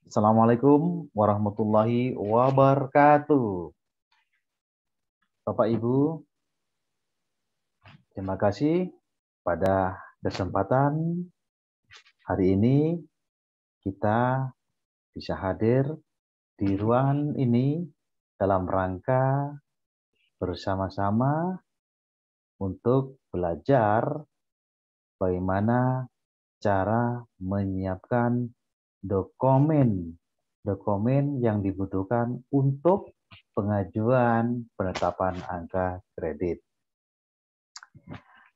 Assalamualaikum warahmatullahi wabarakatuh. Bapak Ibu, terima kasih pada kesempatan hari ini kita bisa hadir di ruangan ini dalam rangka bersama-sama untuk belajar bagaimana cara menyiapkan dokumen yang dibutuhkan untuk pengajuan penetapan angka kredit.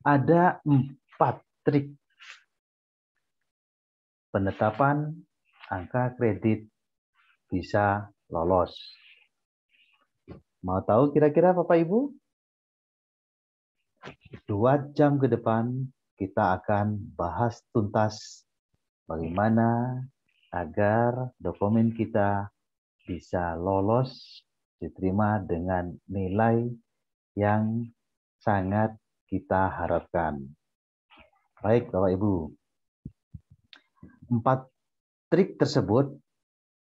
Ada 4 trik penetapan angka kredit bisa lolos. Mau tahu kira-kira Bapak Ibu? 2 jam ke depan kita akan bahas tuntas bagaimana agar dokumen kita bisa lolos diterima dengan nilai yang sangat kita harapkan. Baik Bapak Ibu, 4 trik tersebut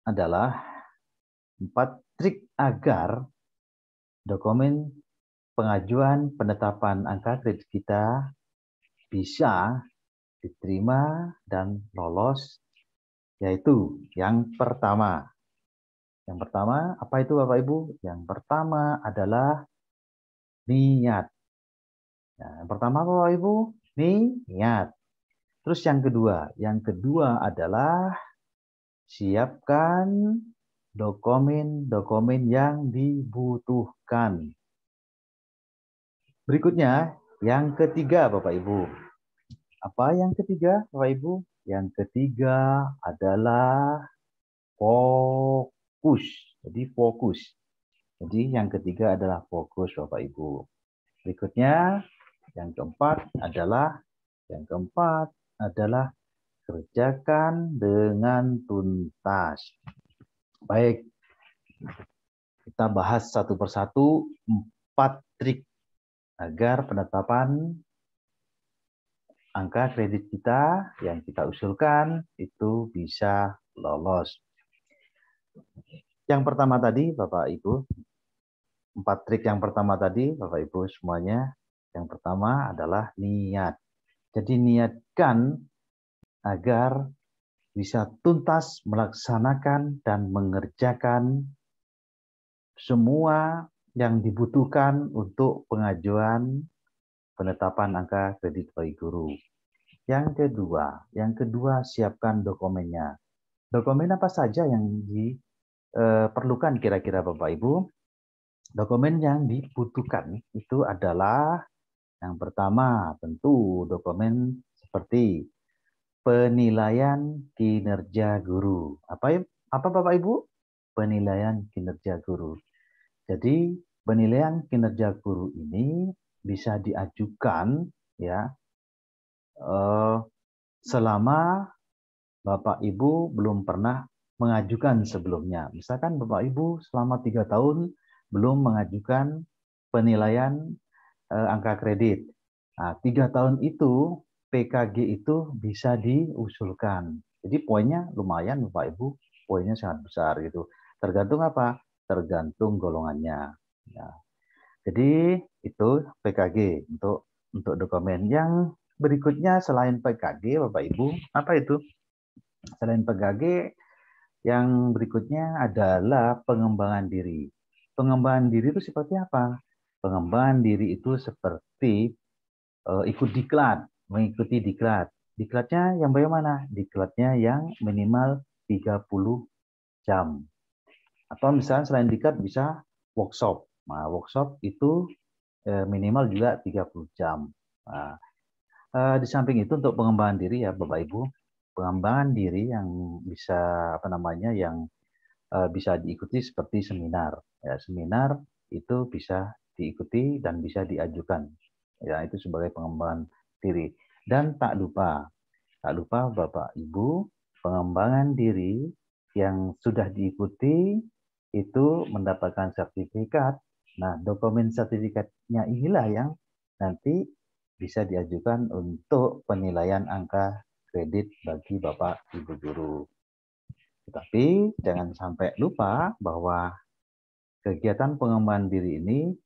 adalah 4 trik agar dokumen pengajuan penetapan angka kredit kita bisa diterima dan lolos, yaitu yang pertama. Yang pertama, apa itu Bapak Ibu? Yang pertama adalah niat. Nah, yang pertama Bapak Ibu, niat. Terus yang kedua adalah siapkan dokumen-dokumen yang dibutuhkan. Berikutnya, yang ketiga Bapak Ibu. Apa yang ketiga Bapak Ibu? Yang ketiga adalah fokus. Jadi fokus. Jadi yang ketiga adalah fokus Bapak Ibu. Berikutnya, yang keempat adalah kerjakan dengan tuntas. Baik, kita bahas satu persatu 4 trik agar penetapan angka kredit kita yang kita usulkan itu bisa lolos. Yang pertama tadi, Bapak Ibu, 4 trik yang pertama tadi, Bapak Ibu semuanya, yang pertama adalah niat. Jadi niatkan agar bisa tuntas melaksanakan dan mengerjakan semua yang dibutuhkan untuk pengajuan penetapan angka kredit bagi guru. Yang kedua siapkan dokumennya. Dokumen apa saja yang diperlukan kira-kira Bapak Ibu? Dokumen yang dibutuhkan itu adalah yang pertama tentu dokumen seperti penilaian kinerja guru. Apa Bapak Ibu? Penilaian kinerja guru. Jadi penilaian kinerja guru ini bisa diajukan ya selama Bapak Ibu belum pernah mengajukan sebelumnya. Misalkan Bapak Ibu selama 3 tahun belum mengajukan penilaian angka kredit. Nah, 3 tahun itu PKG itu bisa diusulkan. Jadi poinnya lumayan Bapak Ibu, poinnya sangat besar gitu. Tergantung apa? Tergantung golongannya. Ya. Jadi itu PKG untuk dokumen. Yang berikutnya selain PKG Bapak Ibu, apa itu? Selain PKG, yang berikutnya adalah pengembangan diri. Pengembangan diri itu seperti apa? Pengembangan diri itu seperti ikut diklat, mengikuti diklat. Diklatnya yang bagaimana? Diklatnya yang minimal 30 jam. Atau misalnya selain diklat bisa workshop. Nah, workshop itu minimal juga 30 jam. Nah, di samping itu untuk pengembangan diri ya Bapak Ibu, pengembangan diri yang bisa yang bisa diikuti seperti seminar. Ya, seminar itu bisa diikuti dan bisa diajukan. Ya, itu sebagai pengembangan diri. Dan tak lupa Bapak Ibu, pengembangan diri yang sudah diikuti itu mendapatkan sertifikat. Nah, dokumen sertifikatnya inilah yang nanti bisa diajukan untuk penilaian angka kredit bagi Bapak Ibu guru. Tetapi jangan sampai lupa bahwa kegiatan pengembangan diri ini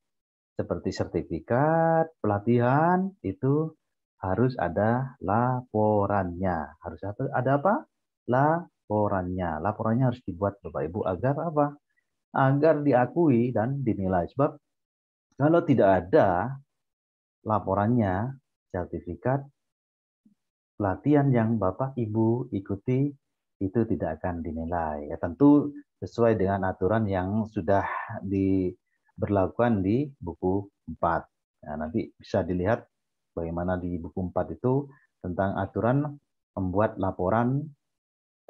seperti sertifikat, pelatihan, itu harus ada laporannya. Harus ada apa? Laporannya. Laporannya harus dibuat Bapak Ibu agar apa? Agar diakui dan dinilai. Sebab kalau tidak ada laporannya, sertifikat, pelatihan yang Bapak Ibu ikuti itu tidak akan dinilai. Ya, tentu sesuai dengan aturan yang sudah diberlakukan di buku 4. Nah, nanti bisa dilihat bagaimana di buku 4 itu tentang aturan membuat laporan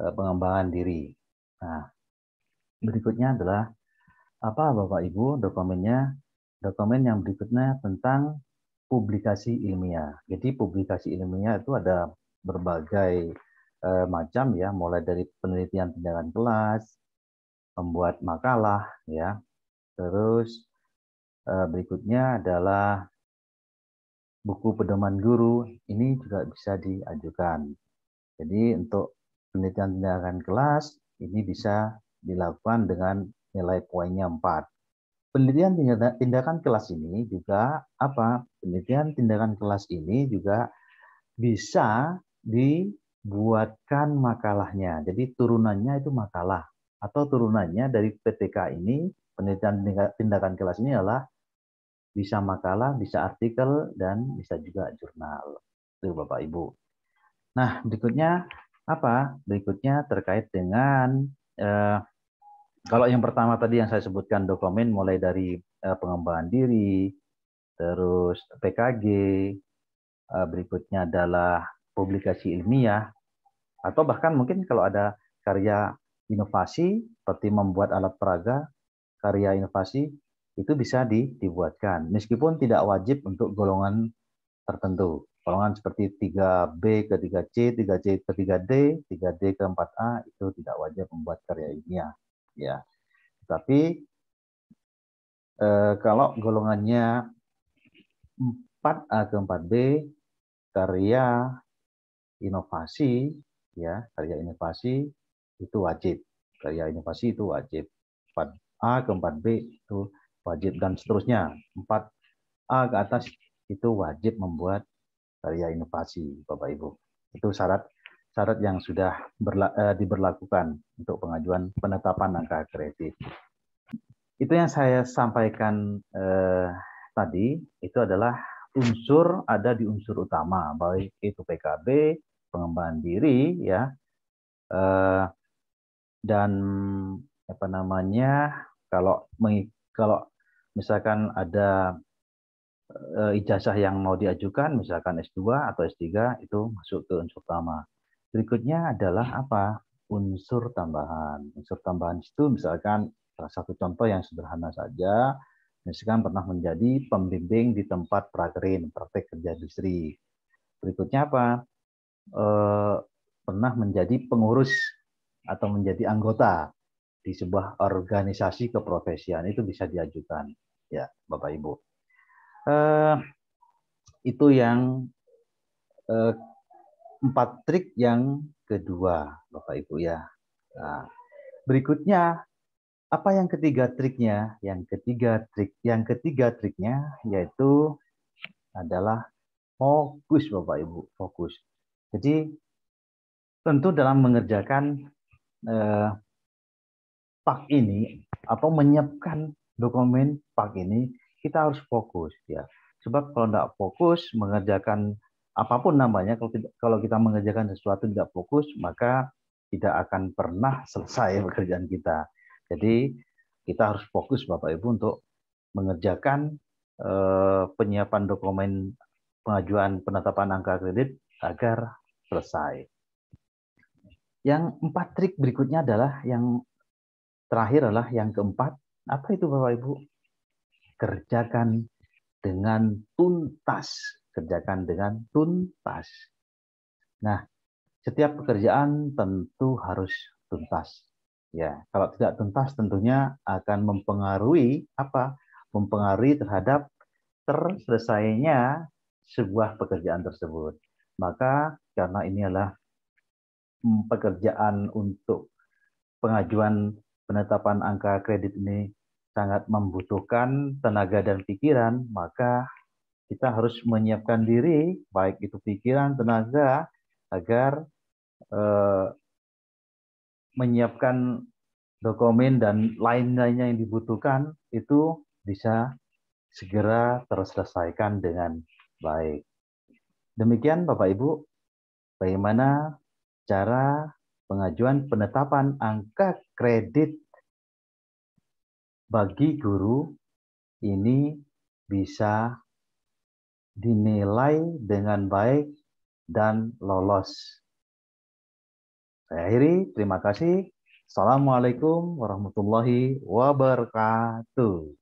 pengembangan diri. Nah, berikutnya adalah apa Bapak Ibu dokumennya? Dokumen yang berikutnya tentang publikasi ilmiah. Jadi publikasi ilmiah itu ada berbagai macam ya, mulai dari penelitian tindakan kelas, membuat makalah ya. Terus berikutnya adalah buku pedoman guru, ini juga bisa diajukan. Jadi untuk penelitian tindakan kelas ini bisa dilakukan dengan nilai poinnya 4. Penelitian tindakan kelas ini juga apa? Penelitian tindakan kelas ini juga bisa dibuatkan makalahnya. Jadi turunannya itu makalah atau turunannya dari PTK ini, penelitian tindakan kelas ini adalah bisa makalah, bisa artikel, dan bisa juga jurnal. Itu Bapak Ibu. Nah, berikutnya apa? Berikutnya terkait dengan kalau yang pertama tadi yang saya sebutkan dokumen mulai dari pengembangan diri, terus PKG, berikutnya adalah publikasi ilmiah, atau bahkan mungkin kalau ada karya inovasi seperti membuat alat peraga, karya inovasi itu bisa dibuatkan. Meskipun tidak wajib untuk golongan tertentu. Golongan seperti 3B ke 3C, 3C ke 3D, 3D ke 4A itu tidak wajib membuat karya ilmiah. Ya. Tapi kalau golongannya 4A ke 4B, karya inovasi, ya karya inovasi itu wajib. Karya inovasi itu wajib. 4A ke 4B itu wajib dan seterusnya. 4A ke atas itu wajib membuat karya inovasi, Bapak Ibu. Itu syarat yang sudah diberlakukan untuk pengajuan penetapan angka kredit. Itu yang saya sampaikan tadi, itu adalah ada di unsur utama, baik itu PKB, pengembangan diri, ya, dan apa namanya, kalau misalkan ada ijazah yang mau diajukan, misalkan S2 atau S3, itu masuk ke unsur utama. Berikutnya adalah apa? Unsur tambahan. Unsur tambahan itu misalkan salah satu contoh yang sederhana saja, misalkan pernah menjadi pembimbing di tempat prakerin, praktek kerja industri. Berikutnya apa? Pernah menjadi pengurus atau menjadi anggota di sebuah organisasi keprofesian, itu bisa diajukan, ya Bapak Ibu. Itu yang 4 trik yang kedua, Bapak Ibu ya. Nah, berikutnya apa yang ketiga triknya? Yang ketiga triknya yaitu adalah fokus, Bapak Ibu, fokus. Jadi tentu dalam mengerjakan PAK ini atau menyiapkan dokumen PAK ini kita harus fokus ya. Sebab kalau tidak fokus mengerjakan apapun namanya, kalau kita mengerjakan sesuatu tidak fokus, maka tidak akan pernah selesai pekerjaan kita. Jadi kita harus fokus Bapak Ibu untuk mengerjakan penyiapan dokumen pengajuan penetapan angka kredit agar selesai. Yang 4 trik berikutnya adalah yang terakhir adalah yang keempat. Apa itu Bapak Ibu? Kerjakan dengan tuntas. Kerjakan dengan tuntas. Nah, setiap pekerjaan tentu harus tuntas. Ya, kalau tidak tuntas tentunya akan mempengaruhi apa? Mempengaruhi terhadap terselesainya sebuah pekerjaan tersebut. Maka karena ini adalah pekerjaan untuk pengajuan penetapan angka kredit ini sangat membutuhkan tenaga dan pikiran, maka kita harus menyiapkan diri, baik itu pikiran, tenaga, agar menyiapkan dokumen dan lain-lainnya yang dibutuhkan itu bisa segera terselesaikan dengan baik. Demikian Bapak Ibu, bagaimana cara pengajuan penetapan angka kredit bagi guru ini bisa dinilai dengan baik dan lolos. Saya akhiri, terima kasih. Assalamualaikum warahmatullahi wabarakatuh.